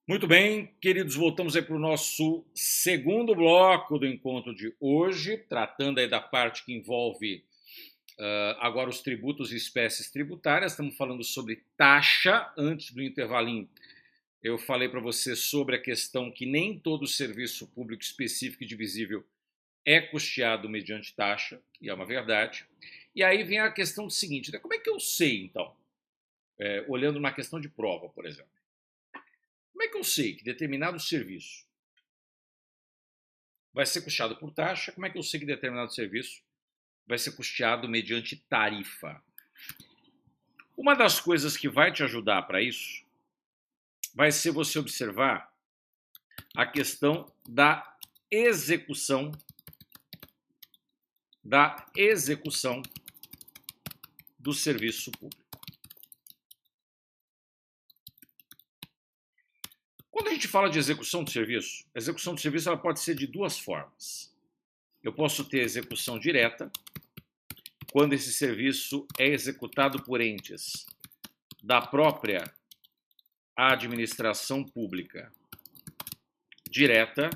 Muito bem, queridos, voltamos aí para o nosso segundo bloco do encontro de hoje, tratando aí da parte que envolve agora os tributos e espécies tributárias. Estamos falando sobre taxa. Antes do intervalinho, eu falei para você sobre a questão que nem todo serviço público específico e divisível é custeado mediante taxa, e é uma verdade. E aí vem a questão do seguinte, né? Como é que eu sei, então, olhando na questão de prova, por exemplo, como é que eu sei que determinado serviço vai ser custeado por taxa? Como é que eu sei que determinado serviço vai ser custeado mediante tarifa? Uma das coisas que vai te ajudar para isso vai ser você observar a questão da execução do serviço público. Quando a gente fala de execução do serviço, a execução do serviço ela pode ser de duas formas. Eu posso ter execução direta, quando esse serviço é executado por entes da própria administração pública direta,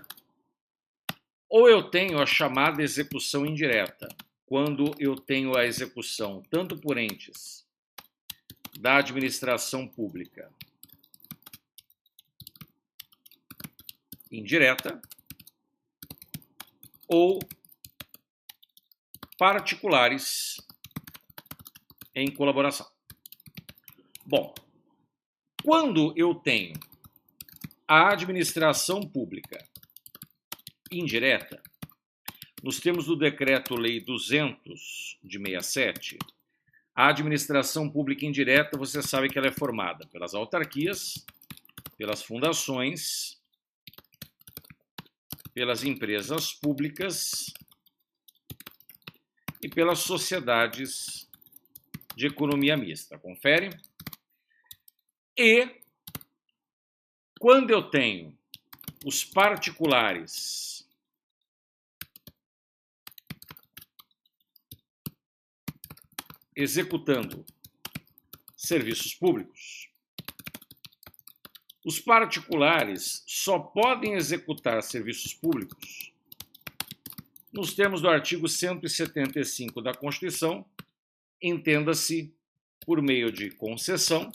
ou eu tenho a chamada execução indireta, quando eu tenho a execução tanto por entes da administração pública indireta ou particulares em colaboração. Bom, quando eu tenho a administração pública indireta, nos termos do Decreto-Lei 200 de 67, a administração pública indireta, você sabe que ela é formada pelas autarquias, pelas fundações, pelas empresas públicas e pelas sociedades de economia mista. Confere? E quando eu tenho os particulares executando serviços públicos, os particulares só podem executar serviços públicos nos termos do artigo 175 da Constituição, entenda-se por meio de concessão,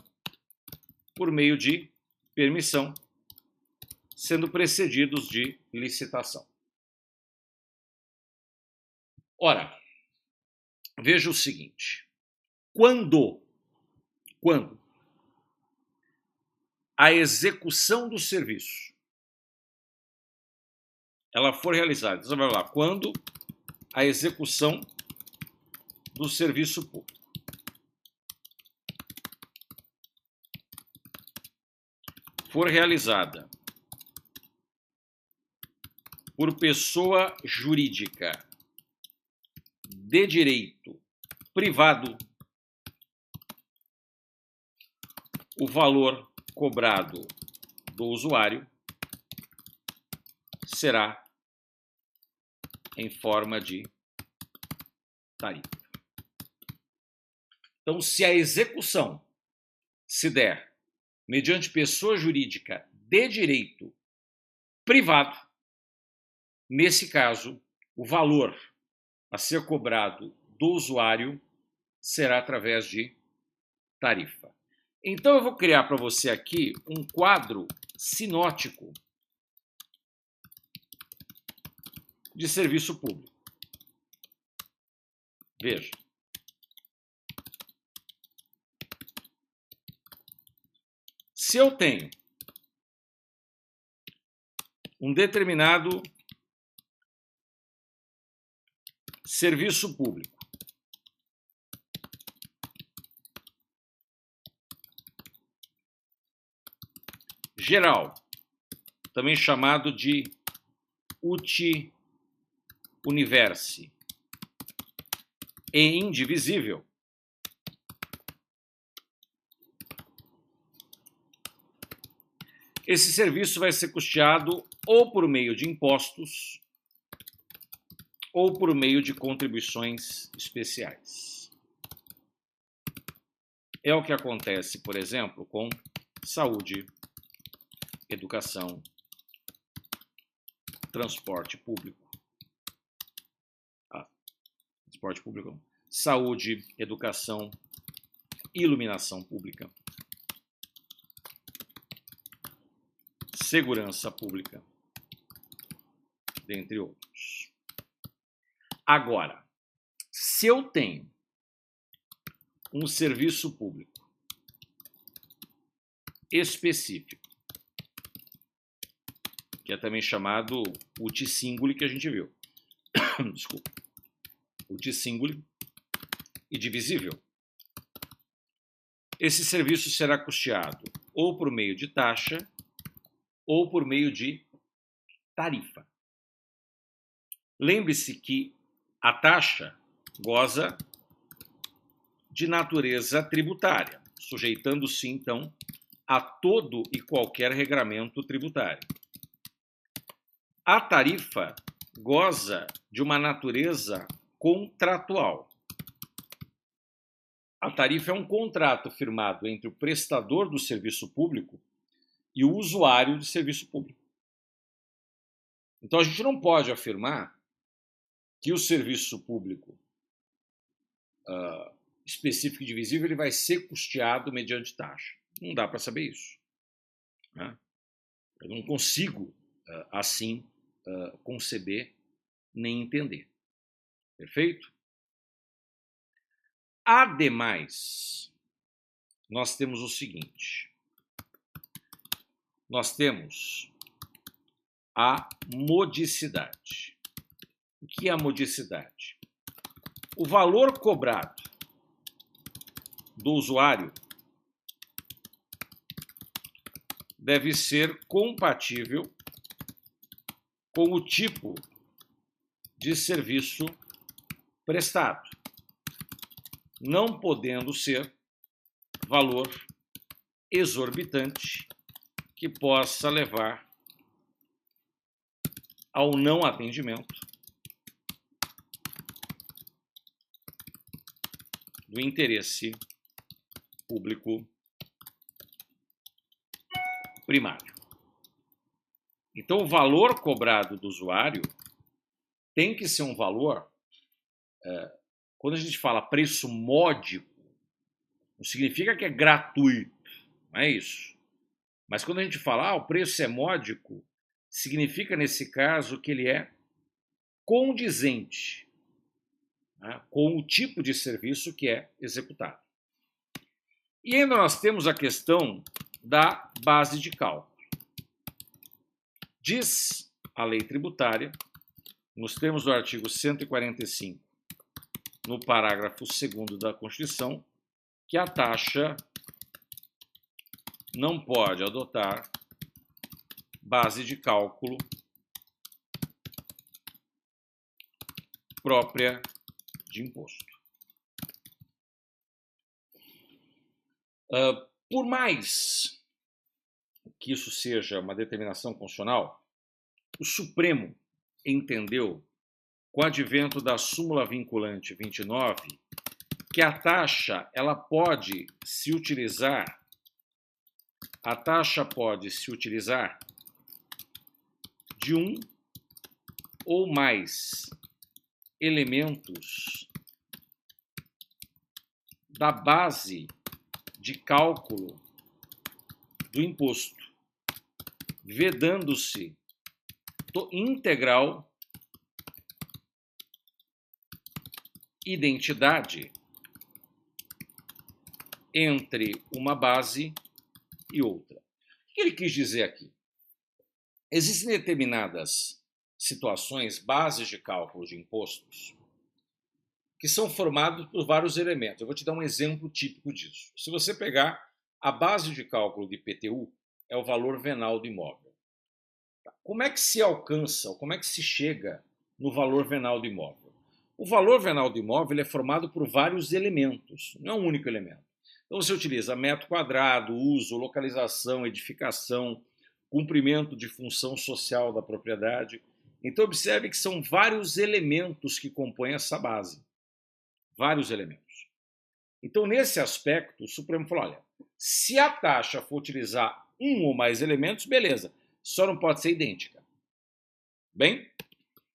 por meio de permissão, sendo precedidos de licitação. Ora, veja o seguinte, quando a execução do serviço ela for realizada, então vai lá, quando a execução do serviço público for realizada por pessoa jurídica de direito privado, o valor cobrado do usuário será em forma de tarifa. Então, se a execução se der mediante pessoa jurídica de direito privado, nesse caso, o valor a ser cobrado do usuário será através de tarifa. Então, eu vou criar para você aqui um quadro sinótico de serviço público. Veja. Se eu tenho um determinado serviço público geral, também chamado de uti universi, e indivisível, esse serviço vai ser custeado ou por meio de impostos ou por meio de contribuições especiais. É o que acontece, por exemplo, com saúde, educação, transporte público, transporte público, saúde, educação, iluminação pública, segurança pública, dentre outros. Agora, se eu tenho um serviço público específico, que é também chamado uti singuli, que a gente viu. Desculpa. Uti singuli e divisível. Esse serviço será custeado ou por meio de taxa ou por meio de tarifa. Lembre-se que a taxa goza de natureza tributária, sujeitando-se, então, a todo e qualquer regramento tributário. A tarifa goza de uma natureza contratual. A tarifa é um contrato firmado entre o prestador do serviço público e o usuário do serviço público. Então, a gente não pode afirmar que o serviço público específico e divisível ele vai ser custeado mediante taxa. Não dá para saber isso, né? Eu não consigo, assim, conceber nem entender. Perfeito? Ademais, nós temos o seguinte. Nós temos a modicidade. O que é a modicidade? O valor cobrado do usuário deve ser compatível com o tipo de serviço prestado, não podendo ser valor exorbitante que possa levar ao não atendimento do interesse público primário. Então, o valor cobrado do usuário tem que ser um valor, quando a gente fala preço módico, não significa que é gratuito, não é isso. Mas quando a gente fala, o preço é módico, significa, nesse caso, que ele é condizente, né, com o tipo de serviço que é executado. E ainda nós temos a questão da base de cálculo. Diz a lei tributária, nos termos do artigo 145, no parágrafo 2º da Constituição, que a taxa não pode adotar base de cálculo própria de imposto. Por mais que isso seja uma determinação constitucional, o Supremo entendeu, com o advento da súmula vinculante 29, que a taxa pode se utilizar de um ou mais elementos da base de cálculo do imposto, vedando-se integral identidade entre uma base e outra. O que ele quis dizer aqui? Existem determinadas situações, bases de cálculo de impostos, que são formadas por vários elementos. Eu vou te dar um exemplo típico disso. Se você pegar a base de cálculo de IPTU, é o valor venal do imóvel. Como é que se alcança, ou como é que se chega no valor venal do imóvel? O valor venal do imóvel é formado por vários elementos, não é um único elemento. Então você utiliza metro quadrado, uso, localização, edificação, cumprimento de função social da propriedade. Então observe que são vários elementos que compõem essa base. Vários elementos. Então, nesse aspecto, o Supremo falou, olha, se a taxa for utilizar um ou mais elementos, beleza. Só não pode ser idêntica. Bem?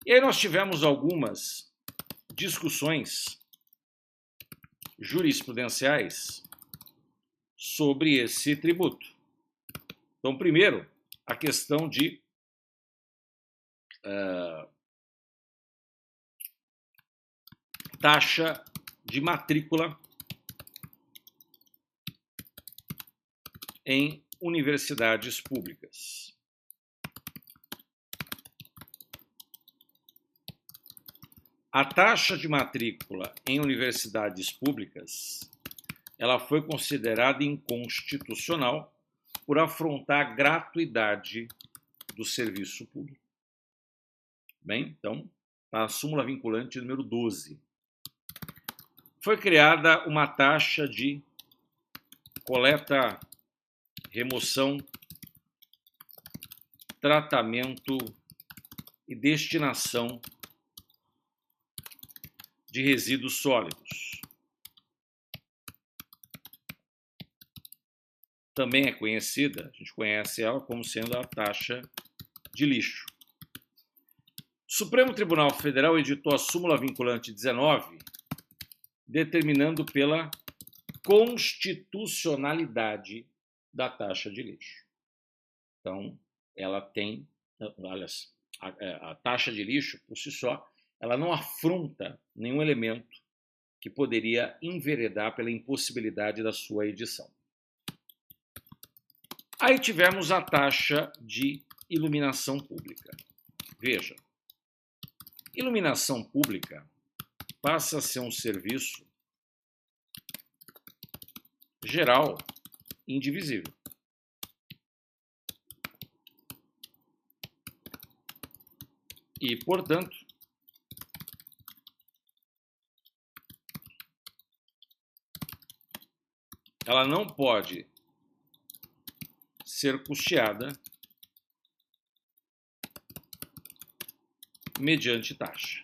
E aí nós tivemos algumas discussões jurisprudenciais sobre esse tributo. Então, primeiro, a questão de taxa de matrícula em universidades públicas. A taxa de matrícula em universidades públicas, ela foi considerada inconstitucional por afrontar a gratuidade do serviço público. Bem, então, a súmula vinculante número 12. Foi criada uma taxa de coleta, remoção, tratamento e destinação de resíduos sólidos. Também é conhecida, a gente conhece ela como sendo a taxa de lixo. O Supremo Tribunal Federal editou a súmula vinculante 19, determinando pela constitucionalidade da taxa de lixo. Então, ela tem, aliás, a taxa de lixo, por si só, ela não afronta nenhum elemento que poderia enveredar pela impossibilidade da sua edição. Aí tivemos a taxa de iluminação pública. Veja, iluminação pública passa a ser um serviço geral indivisível. E, portanto, ela não pode ser custeada mediante taxa.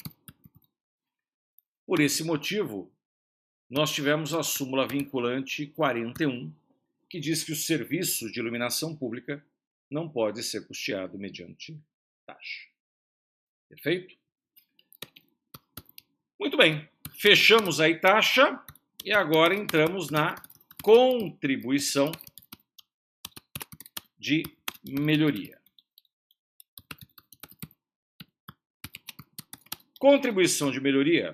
Por esse motivo, nós tivemos a súmula vinculante 41, que diz que o serviço de iluminação pública não pode ser custeado mediante taxa. Perfeito? Muito bem. Fechamos aí taxa e agora entramos na contribuição de melhoria. Contribuição de melhoria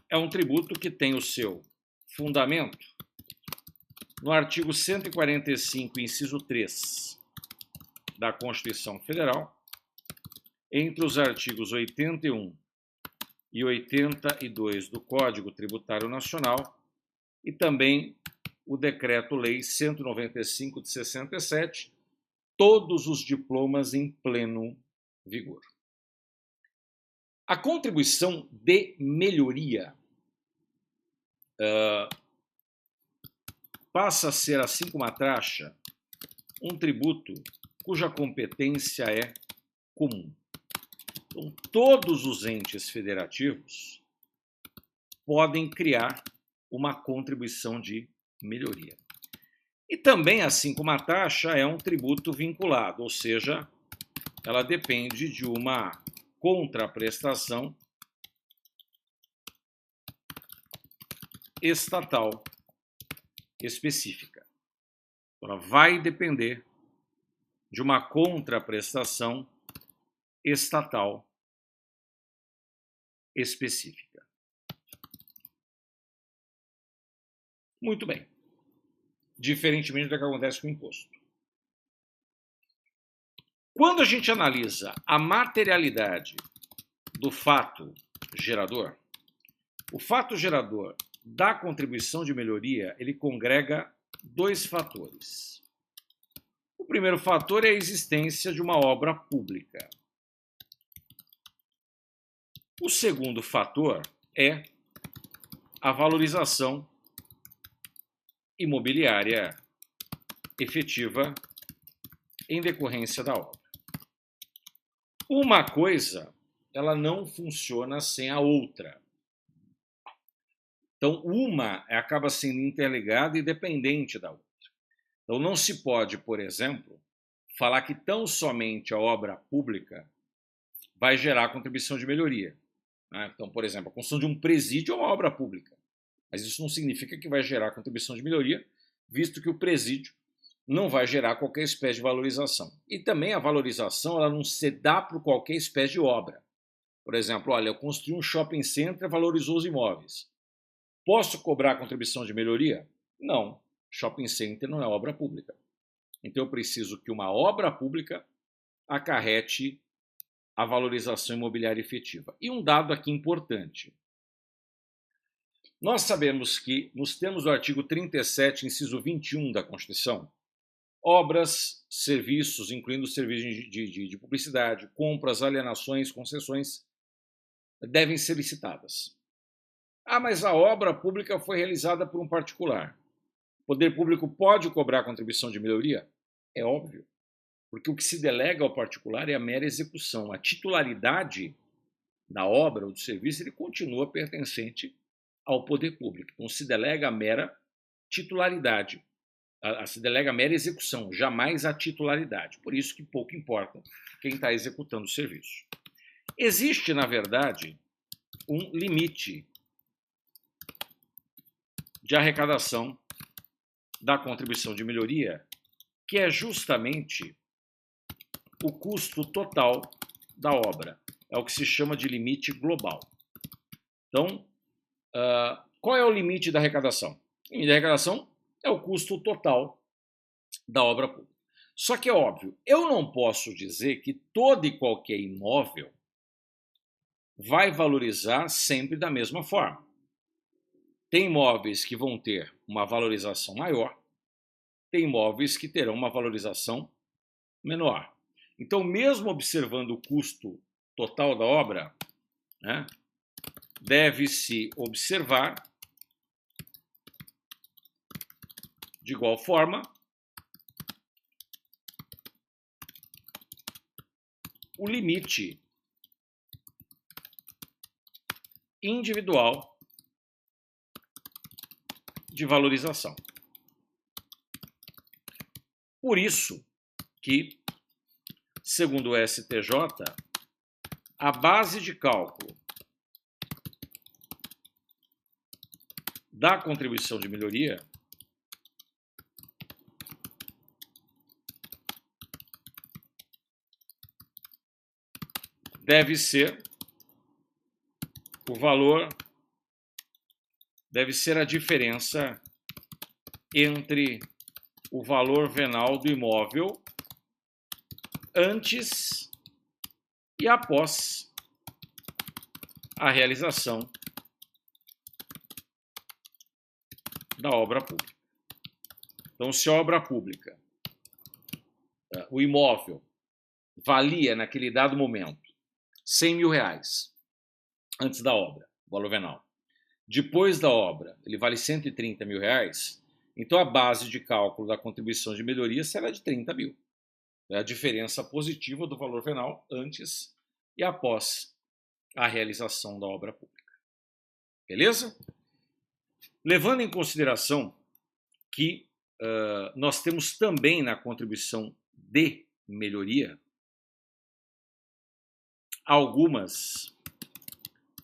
é um tributo que tem o seu fundamento no artigo 145, inciso 3 da Constituição Federal, entre os artigos 81 e 82 do Código Tributário Nacional e também o Decreto-Lei 195 de 67, todos os diplomas em pleno vigor. A contribuição de melhoria passa a ser, assim como a taxa, um tributo cuja competência é comum. Então, todos os entes federativos podem criar uma contribuição de melhoria. E também, assim como a taxa, é um tributo vinculado, ou seja, ela depende de uma contraprestação estatal específica. Ela vai depender de uma contraprestação estatal específica. Muito bem. Diferentemente do que acontece com o imposto. Quando a gente analisa a materialidade do fato gerador, o fato gerador da contribuição de melhoria, ele congrega dois fatores. O primeiro fator é a existência de uma obra pública. O segundo fator é a valorização imobiliária efetiva em decorrência da obra. Uma coisa, ela não funciona sem a outra. Então, uma acaba sendo interligada e dependente da outra. Então, não se pode, por exemplo, falar que tão somente a obra pública vai gerar contribuição de melhoria, né? Então, por exemplo, a construção de um presídio é uma obra pública, mas isso não significa que vai gerar contribuição de melhoria, visto que o presídio não vai gerar qualquer espécie de valorização. E também a valorização ela não se dá por qualquer espécie de obra. Por exemplo, olha, eu construí um shopping center e valorizou os imóveis. Posso cobrar contribuição de melhoria? Não. Shopping center não é obra pública. Então eu preciso que uma obra pública acarrete a valorização imobiliária efetiva. E um dado aqui importante. Nós sabemos que, nos termos do artigo 37, inciso 21 da Constituição, obras, serviços, incluindo serviços de publicidade, compras, alienações, concessões, devem ser licitadas. Ah, mas a obra pública foi realizada por um particular. O poder público pode cobrar contribuição de melhoria? É óbvio, porque o que se delega ao particular é a mera execução. A titularidade da obra ou do serviço ele continua pertencente ao poder público. Então se delega a mera titularidade, se delega a mera execução, jamais a titularidade. Por isso que pouco importa quem está executando o serviço. Existe, na verdade, um limite de arrecadação da contribuição de melhoria, que é justamente o custo total da obra. É o que se chama de limite global. Então, qual é o limite da arrecadação? O limite da arrecadação é o custo total da obra pública. Só que é óbvio, eu não posso dizer que todo e qualquer imóvel vai valorizar sempre da mesma forma. Tem imóveis que vão ter uma valorização maior, tem imóveis que terão uma valorização menor. Então, mesmo observando o custo total da obra, né, deve-se observar, de igual forma, o limite individual de valorização. Por isso que, segundo o STJ, a base de cálculo da contribuição de melhoria deve ser o valor, deve ser a diferença entre o valor venal do imóvel antes e após a realização da obra pública. Então, se a obra pública, o imóvel, valia naquele dado momento 100 mil reais antes da obra, valor venal. Depois da obra, ele vale 130 mil reais, então a base de cálculo da contribuição de melhoria será de 30 mil. É a diferença positiva do valor venal antes e após a realização da obra pública. Beleza? Levando em consideração que nós temos também na contribuição de melhoria algumas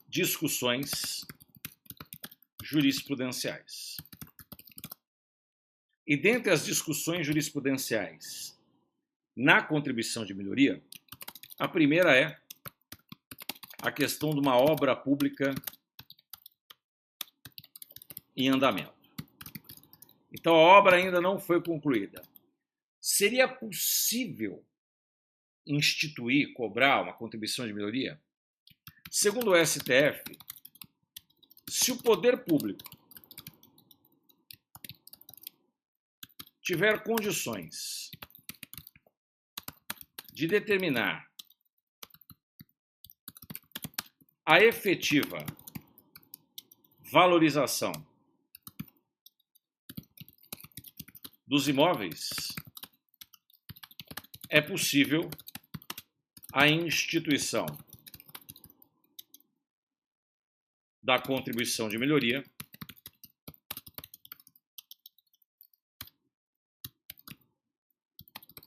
discussões jurisprudenciais. E dentre as discussões jurisprudenciais na contribuição de melhoria, a primeira é a questão de uma obra pública em andamento. Então, a obra ainda não foi concluída. Seria possível instituir, cobrar uma contribuição de melhoria? Segundo o STF, se o poder público tiver condições de determinar a efetiva valorização dos imóveis, é possível a instituição da contribuição de melhoria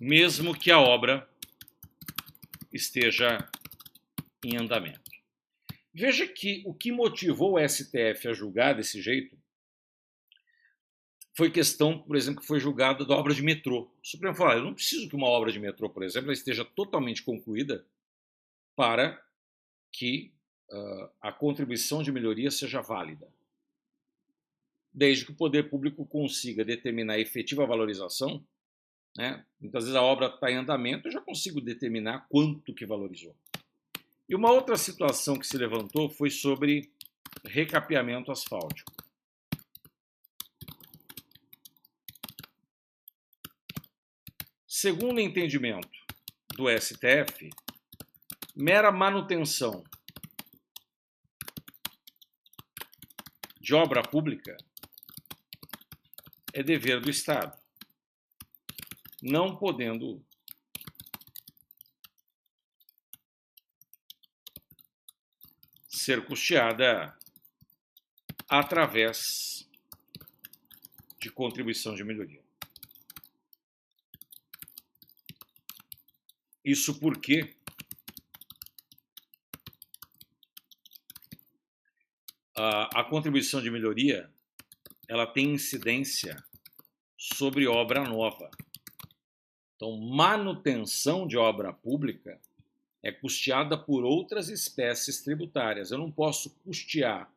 mesmo que a obra esteja em andamento. Veja que o que motivou o STF a julgar desse jeito foi questão, por exemplo, que foi julgada da obra de metrô. O Supremo falou, eu não preciso que uma obra de metrô, por exemplo, esteja totalmente concluída para que a contribuição de melhoria seja válida. Desde que o poder público consiga determinar a efetiva valorização, né? Muitas vezes a obra está em andamento, eu já consigo determinar quanto que valorizou. E uma outra situação que se levantou foi sobre recapeamento asfáltico. Segundo o entendimento do STF, mera manutenção de obra pública é dever do Estado, não podendo ser custeada através de contribuição de melhoria. Isso porque a contribuição de melhoria ela tem incidência sobre obra nova. Então, manutenção de obra pública é custeada por outras espécies tributárias. Eu não posso custear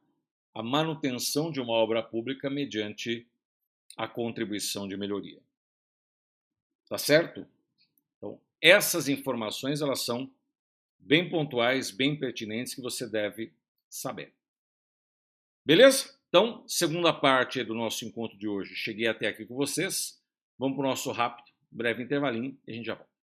a manutenção de uma obra pública mediante a contribuição de melhoria. Tá certo? Então, essas informações elas são bem pontuais, bem pertinentes, que você deve saber. Beleza? Então, segunda parte do nosso encontro de hoje. Cheguei até aqui com vocês. Vamos para o nosso rápido, breve intervalinho e a gente já volta.